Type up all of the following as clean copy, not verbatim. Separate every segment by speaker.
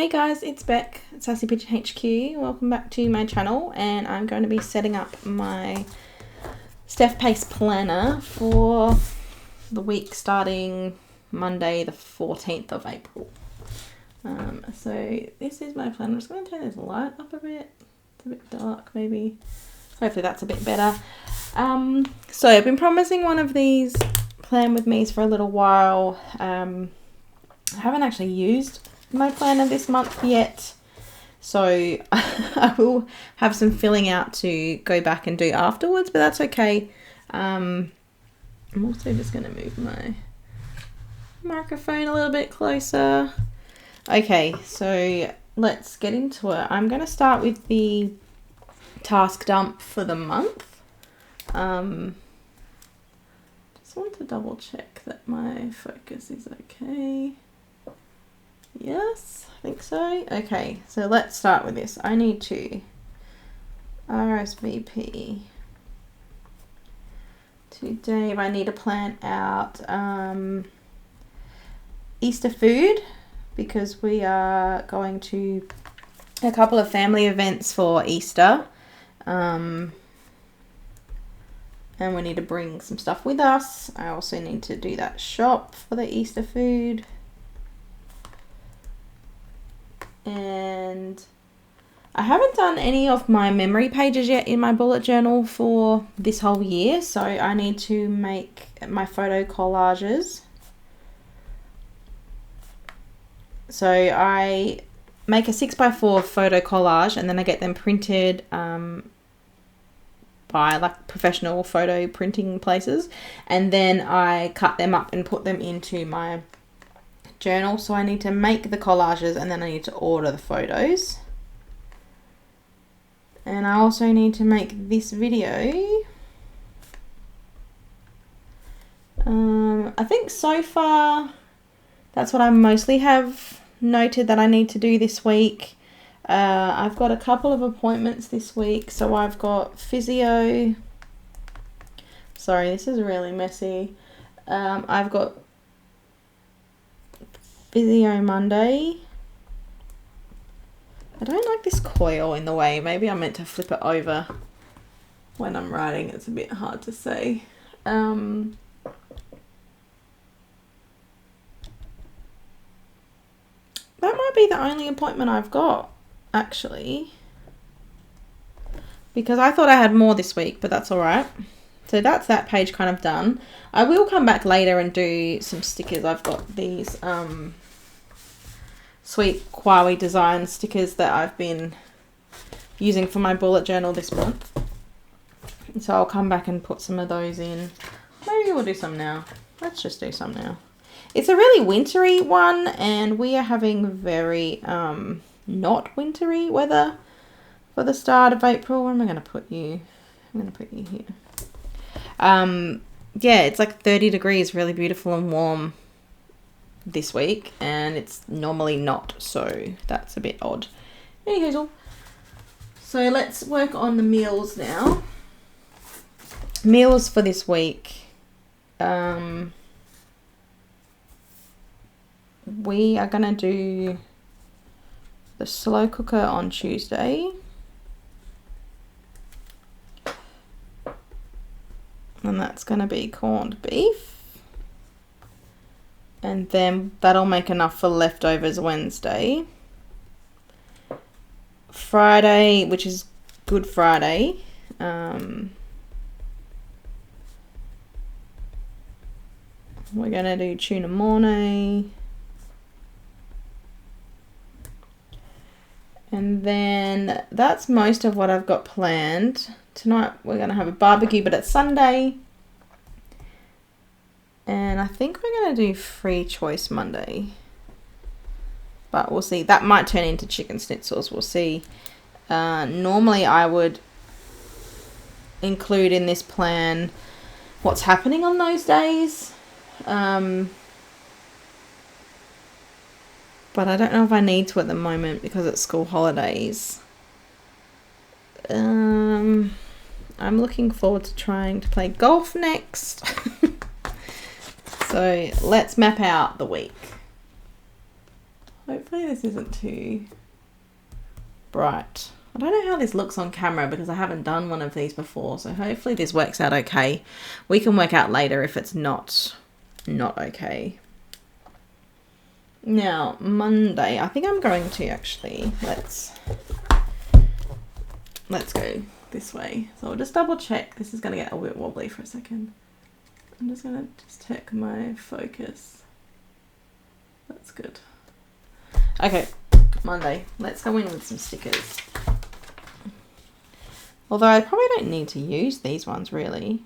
Speaker 1: Hey guys, it's Beck, Sassy Pigeon HQ. Welcome back to my channel, and I'm going to be setting up my Step Pase Planner for the week starting Monday the 14th of April. So this is my planner. I'm just going to turn this light up a bit. It's a bit dark maybe. Hopefully that's a bit better. So I've been promising one of these plan with me's for a little while. I haven't actually used my planner this month yet, so I will have some filling out to go back and do afterwards, but that's okay. I'm also just going to move my microphone a little bit closer. Okay, so let's get into it. I'm going to start with the task dump for the month. Just want to double check that my focus is okay. Yes, I think so. Okay, so let's start with this. I need to RSVP to Dave. I need to plan out Easter food because we are going to a couple of family events for Easter. And we need to bring some stuff with us. I also need to do that shop for the Easter food. And I haven't done any of my memory pages yet in my bullet journal for this whole year, so I need to make my photo collages. So I make a 6x4 photo collage and then I get them printed by like professional photo printing places, and then I cut them up and put them into my journal. So I need to make the collages and then I need to order the photos, and I also need to make this video. I think so far that's what I mostly have noted that I need to do this week. I've got a couple of appointments this week, so I've got physio. Sorry, this is really messy. I've got physio Monday. I don't like this coil in the way. Maybe I meant to flip it over when I'm writing. It's a bit hard to say. That might be the only appointment I've got, actually, because I thought I had more this week, but that's all right. So that's that page kind of done. I will come back later and do some stickers. I've got these Sweet Kawaii Design stickers that I've been using for my bullet journal this month. So I'll come back and put some of those in. Maybe we'll do some now. Let's just do some now. It's a really wintry one, and we are having very not wintry weather for the start of April. Where am I going to put you? I'm going to put you here. Yeah, it's like 30 degrees, really beautiful and warm this week, and it's normally not, so that's a bit odd. Anywho, so let's work on the meals now. Meals for this week. We are gonna do the slow cooker on Tuesday. And that's gonna be corned beef. And then that'll make enough for leftovers Wednesday. Friday, which is Good Friday, we're gonna do tuna mornay. And then that's most of what I've got planned. Tonight we're gonna have a barbecue, but it's Sunday. And I think we're going to do free choice Monday. But we'll see. That might turn into chicken schnitzels. We'll see. Normally I would include in this plan what's happening on those days. But I don't know if I need to at the moment because it's school holidays. I'm looking forward to trying to play golf next. So let's map out the week. Hopefully this isn't too bright. I don't know how this looks on camera because I haven't done one of these before, so hopefully this works out okay. We can work out later if it's not okay. Now, Monday, I think I'm going to actually, let's go this way. So I'll just double check. This is going to get a bit wobbly for a second. I'm just going to check my focus. That's good. Okay, Monday. Let's go in with some stickers. Although I probably don't need to use these ones really.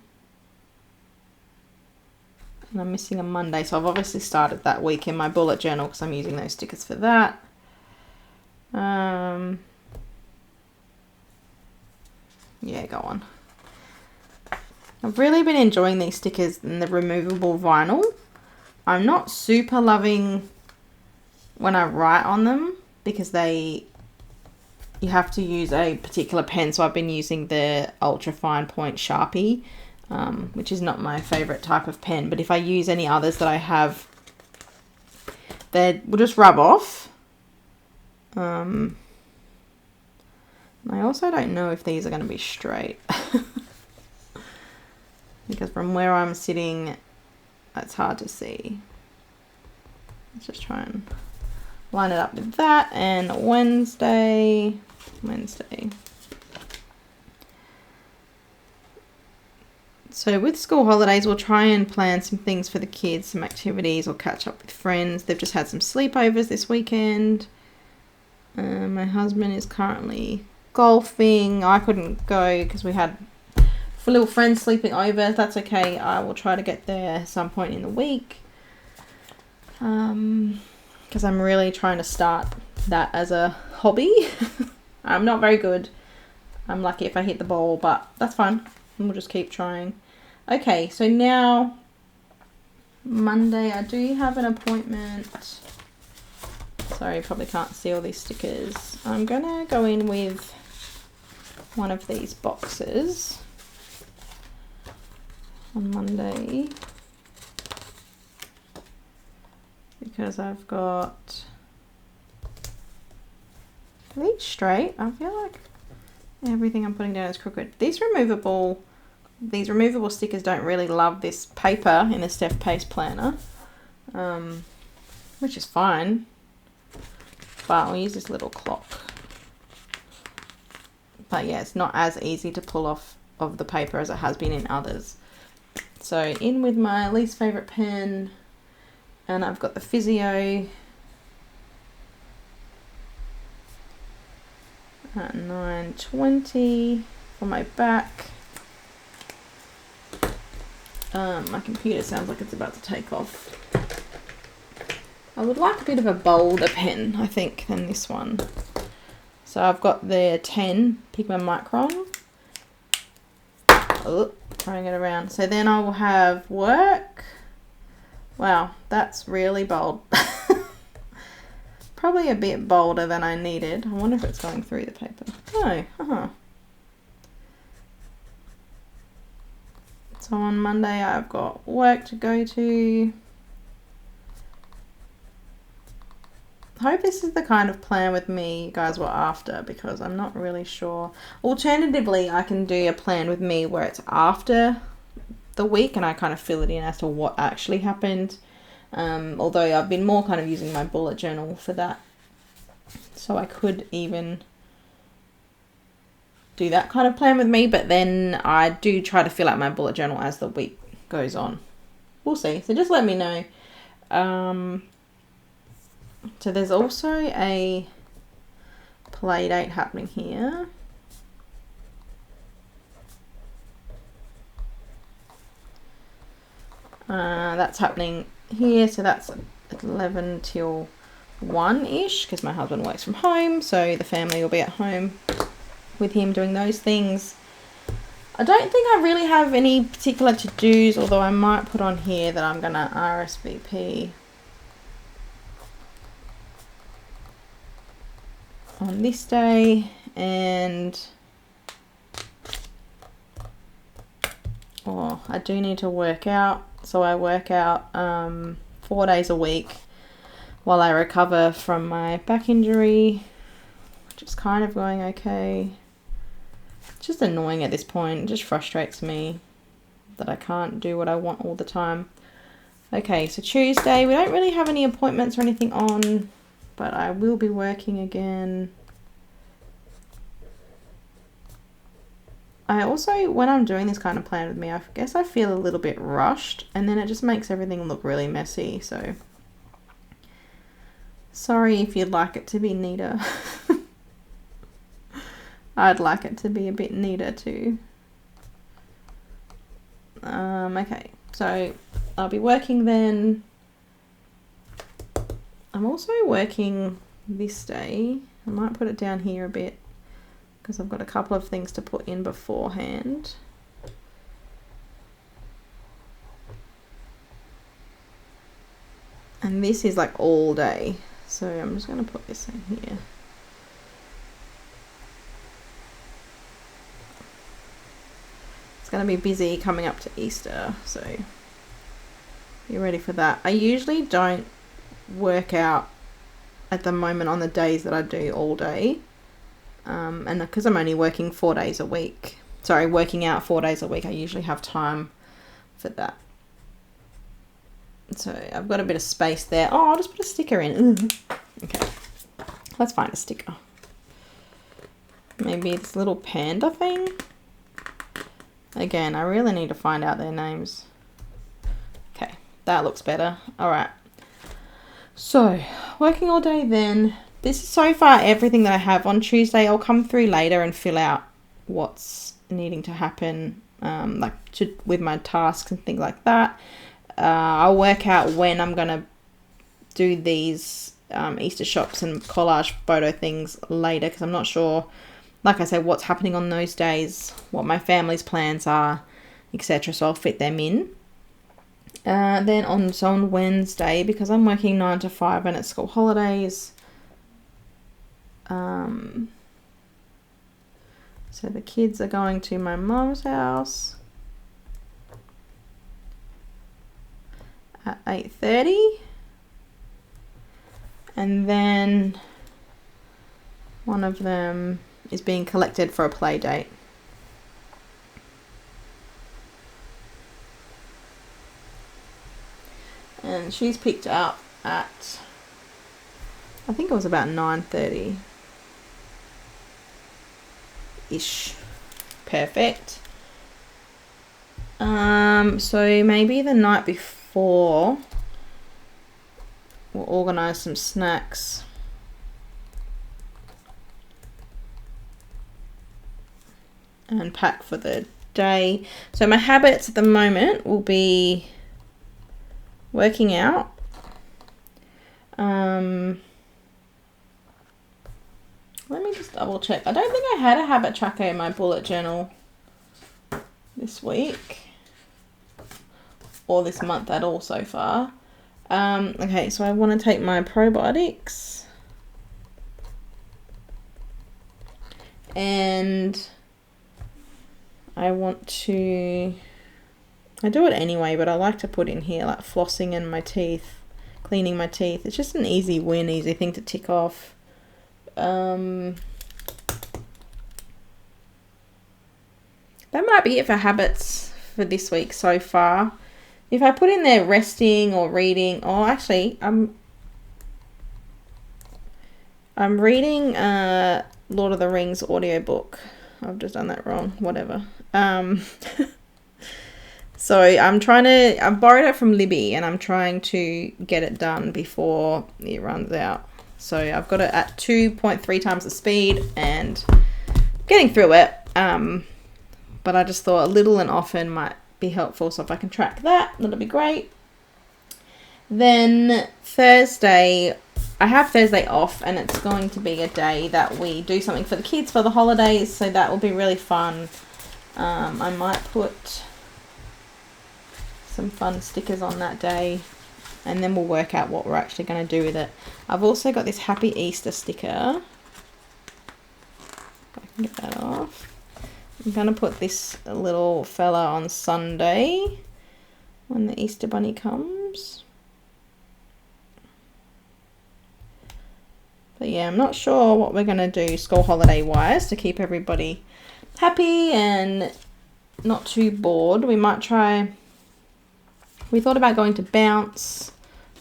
Speaker 1: And I'm missing a Monday, so I've obviously started that week in my bullet journal because I'm using those stickers for that. Yeah, go on. I've really been enjoying these stickers and the removable vinyl. I'm not super loving when I write on them because you have to use a particular pen, so I've been using the ultra fine point Sharpie, which is not my favorite type of pen, but if I use any others that I have, they will just rub off. I also don't know if these are going to be straight because from where I'm sitting, it's hard to see. Let's just try and line it up with that. And Wednesday. So with school holidays, we'll try and plan some things for the kids, some activities, or catch up with friends. They've just had some sleepovers this weekend. My husband is currently golfing. I couldn't go because we had little friends sleeping over. That's okay. I will try to get there some point in the week. Because I'm really trying to start that as a hobby. I'm not very good. I'm lucky if I hit the ball, but that's fine. We'll just keep trying. Okay, so now Monday I do have an appointment. Sorry, you probably can't see all these stickers. I'm gonna go in with one of these boxes on Monday because I've got these straight. I feel like everything I'm putting down is crooked. These removable stickers don't really love this paper in the Step Pase Planner, which is fine, but I'll use this little clock. But yeah, it's not as easy to pull off of the paper as it has been in others. So in with my least favorite pen, and I've got the Physio at 9:20 for my back. My computer sounds like it's about to take off. I would like a bit of a bolder pen, I think, than this one. So I've got the 10 Pigma Micron. Oh, trying it around. So then I will have work. Wow, that's really bold. Probably a bit bolder than I needed. I wonder if it's going through the paper. No, So on Monday I've got work to go to. I hope this is the kind of plan with me you guys were after, because I'm not really sure. Alternatively, I can do a plan with me where it's after the week and I kind of fill it in as to what actually happened. Although I've been more kind of using my bullet journal for that. So I could even do that kind of plan with me, but then I do try to fill out my bullet journal as the week goes on. We'll see. So just let me know. So there's also a play date happening here. That's happening here, so that's 11 till 1-ish, because my husband works from home, so the family will be at home with him doing those things. I don't think I really have any particular to-dos, although I might put on here that I'm going to RSVP on this day, and I do need to work out, so I work out 4 days a week, while I recover from my back injury, which is kind of going okay. It's just annoying at this point. It just frustrates me that I can't do what I want all the time. Okay, so Tuesday, we don't really have any appointments or anything on, but I will be working again. I also, when I'm doing this kind of plan with me, I guess I feel a little bit rushed, and then it just makes everything look really messy. So sorry if you'd like it to be neater. I'd like it to be a bit neater too. Okay, so I'll be working then. I'm also working this day. I might put it down here a bit because I've got a couple of things to put in beforehand. And this is like all day. So I'm just going to put this in here. It's going to be busy coming up to Easter, so be ready for that. I usually don't work out at the moment on the days that I do all day. And because I'm only working 4 days a week, working out 4 days a week, I usually have time for that. So I've got a bit of space there. Oh, I'll just put a sticker in. Okay, let's find a sticker. Maybe this little panda thing. Again, I really need to find out their names. Okay, that looks better. All right. So, working all day then. This is so far everything that I have. On Tuesday, I'll come through later and fill out what's needing to happen, with my tasks and things like that. I'll work out when I'm going to do these Easter shops and collage photo things later, because I'm not sure, like I said, what's happening on those days, what my family's plans are, etc. So I'll fit them in. Then on Wednesday, because I'm working 9 to 5 and it's school holidays, so the kids are going to my mum's house at 8:30, and then one of them is being collected for a play date. And she's picked up at, I think it was about 9:30 ish. Perfect. So maybe the night before we'll organize some snacks. And pack for the day. So my habits at the moment will be working out. Let me just double check. I don't think I had a habit tracker in my bullet journal this week or this month at all so far. Okay, so I want to take my probiotics and I want to, I do it anyway, but I like to put in here like flossing and my teeth, cleaning my teeth. It's just an easy win, easy thing to tick off. That might be it for habits for this week so far. If I put in there resting or reading, or actually I'm reading Lord of the Rings audiobook. I've just done that wrong, whatever. So I've borrowed it from Libby and I'm trying to get it done before it runs out. So I've got it at 2.3 times the speed and getting through it. But I just thought a little and often might be helpful. So if I can track that, that'll be great. Then Thursday, I have Thursday off and it's going to be a day that we do something for the kids for the holidays. So that will be really fun. I might put some fun stickers on that day and then we'll work out what we're actually going to do with it. I've also got this Happy Easter sticker. If I can get that off. I'm going to put this little fella on Sunday when the Easter Bunny comes. But yeah, I'm not sure what we're going to do school holiday wise to keep everybody happy and not too bored. We might try, we thought about going to Bounce,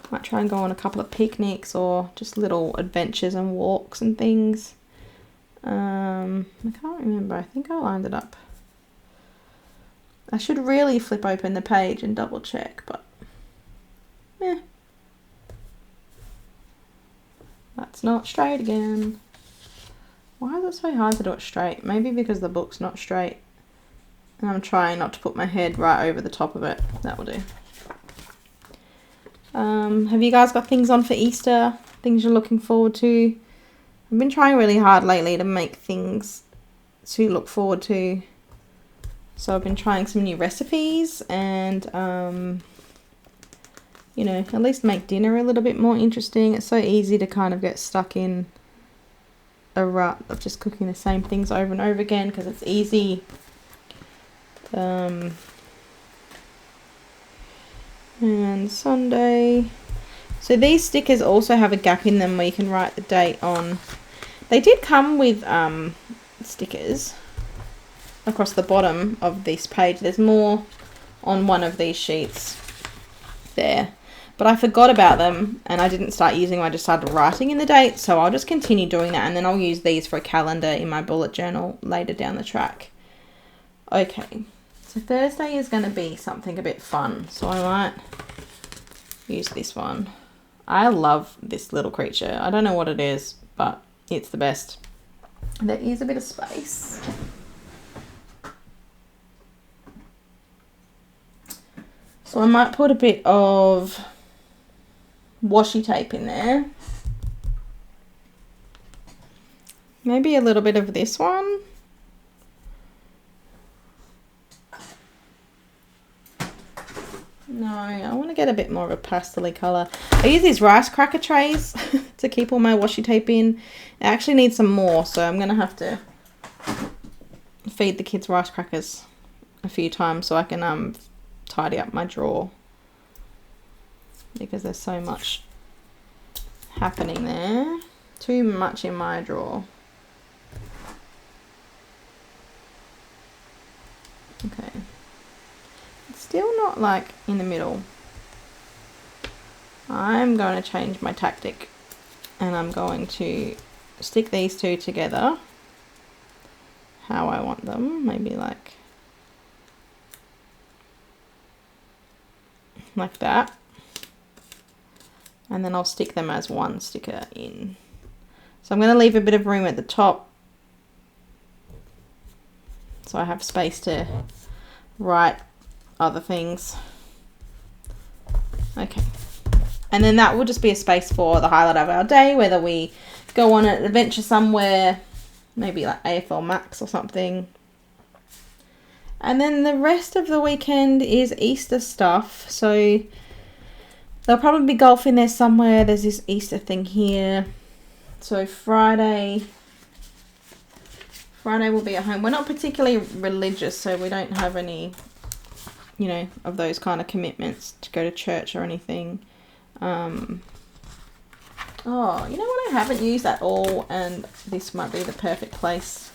Speaker 1: might try and go on a couple of picnics or just little adventures and walks and things. I can't remember, I think I lined it up. I should really flip open the page and double check, but yeah. That's not straight again. Why is it so hard to do it straight? Maybe because the book's not straight. And I'm trying not to put my head right over the top of it. That will do. Have you guys got things on for Easter? Things you're looking forward to? I've been trying really hard lately to make things to look forward to. So I've been trying some new recipes and, you know, at least make dinner a little bit more interesting. It's so easy to kind of get stuck in a rut of just cooking the same things over and over again because it's easy. And Sunday. So these stickers also have a gap in them where you can write the date on. They did come with stickers across the bottom of this page. There's more on one of these sheets there. But I forgot about them and I didn't start using them. I just started writing in the date. So I'll just continue doing that and then I'll use these for a calendar in my bullet journal later down the track. Okay, so Thursday is going to be something a bit fun. So I might use this one. I love this little creature. I don't know what it is, but it's the best. There is a bit of space. So I might put a bit of washi tape in there. Maybe a little bit of this one. No, I want to get a bit more of a pastel-y colour. I use these rice cracker trays to keep all my washi tape in. I actually need some more, so I'm going to have to feed the kids rice crackers a few times so I can tidy up my drawer. Because there's so much happening there. Too much in my drawer. Okay. It's still not like in the middle. I'm going to change my tactic. And I'm going to stick these two together. How I want them. Maybe like that. And then I'll stick them as one sticker in. So I'm going to leave a bit of room at the top so I have space to write other things. Okay. And then that will just be a space for the highlight of our day, whether we go on an adventure somewhere, maybe like AFL Max or something. And then the rest of the weekend is Easter stuff. So there'll probably be golf in there somewhere. There's this Easter thing here. So Friday will be at home. We're not particularly religious, so we don't have any, you know, of those kind of commitments to go to church or anything. Oh, you know what I haven't used at all, and this might be the perfect place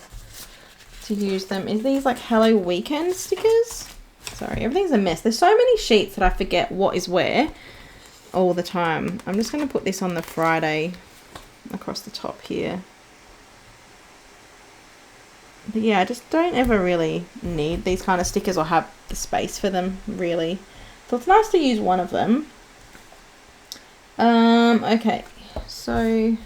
Speaker 1: to use them, is these like Hello Weekend stickers. Sorry, everything's a mess. There's so many sheets that I forget what is where all the time. I'm just going to put this on the Friday across the top here. But yeah, I just don't ever really need these kind of stickers or have the space for them, really. So it's nice to use one of them. Okay, so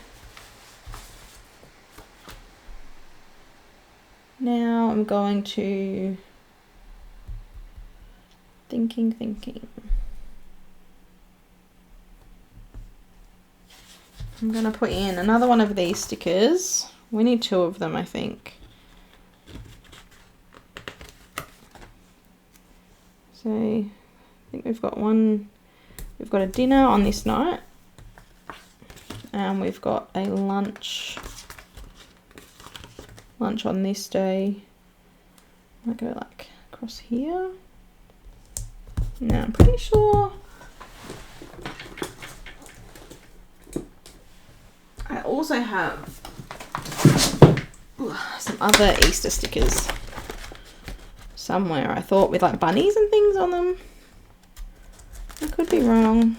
Speaker 1: now I'm going to thinking. I'm going to put in another one of these stickers. We need two of them, I think. So I think we've got one. We've got a dinner on this night, and we've got a lunch on this day. I go like across here. Now I'm pretty sure I also have some other Easter stickers somewhere, I thought, with like bunnies and things on them. I could be wrong.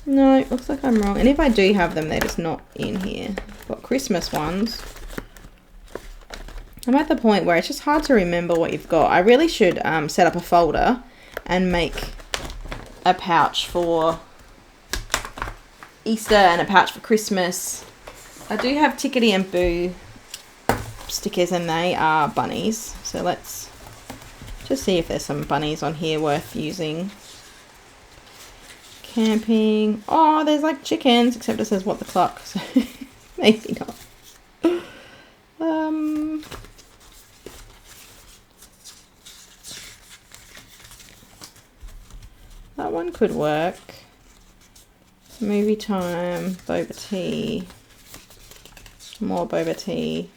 Speaker 1: No, it looks like I'm wrong. And if I do have them, they're just not in here. I've got Christmas ones. I'm at the point where it's just hard to remember what you've got. I really should set up a folder and make a pouch for Easter and a pouch for Christmas. I do have Tickety and Boo stickers and they are bunnies. So let's just see if there's some bunnies on here worth using. Camping. Oh, there's like chickens, except it says what the clock. So maybe not. That one could work. Movie time, boba tea, more boba tea.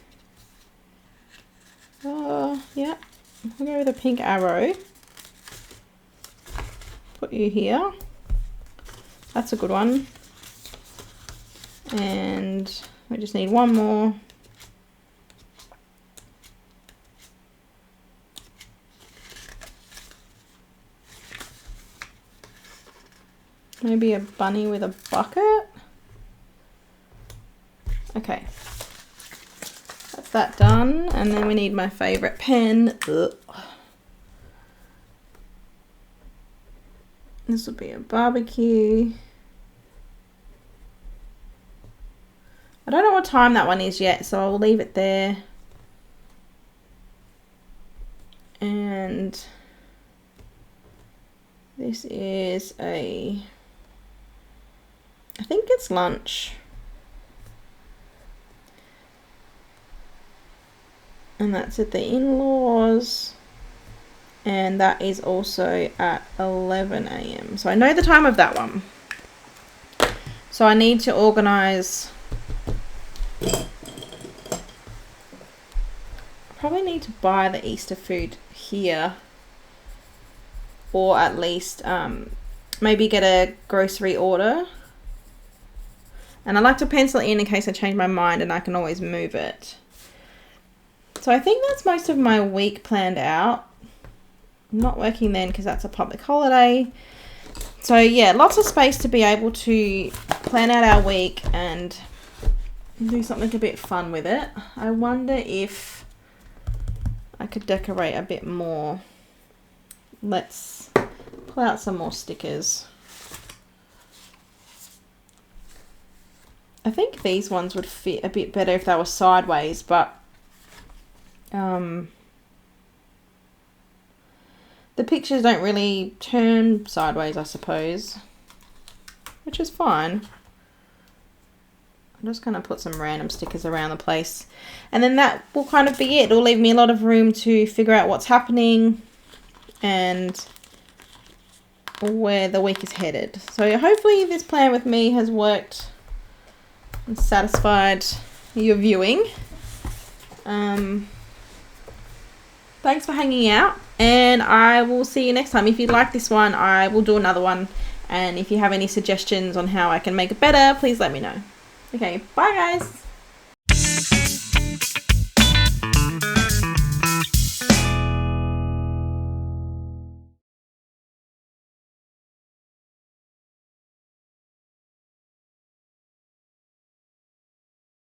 Speaker 1: Yeah, I'll go with a pink arrow. Put you here. That's a good one. And we just need one more. Maybe a bunny with a bucket. Okay. That's that done. And then we need my favorite pen. Ugh. This will be a barbecue. I don't know what time that one is yet, so I'll leave it there. And this is a, I think it's lunch. And that's at the in-laws. And that is also at 11 AM. So I know the time of that one. So I need to organise. Probably need to buy the Easter food here. Or at least maybe get a grocery order. And I like to pencil it in case I change my mind and I can always move it. So I think that's most of my week planned out. I'm not working then because that's a public holiday. So yeah, lots of space to be able to plan out our week and do something a bit fun with it. I wonder if I could decorate a bit more. Let's pull out some more stickers. I think these ones would fit a bit better if they were sideways, but the pictures don't really turn sideways, I suppose, which is fine. I'm just going to put some random stickers around the place. And then that will kind of be it. It'll leave me a lot of room to figure out what's happening and where the week is headed. So hopefully this plan with me has worked and satisfied your viewing. Thanks for hanging out, and I will see you next time. If you like this one, I will do another one, and if you have any suggestions on how I can make it better, please let me know. Okay, bye guys.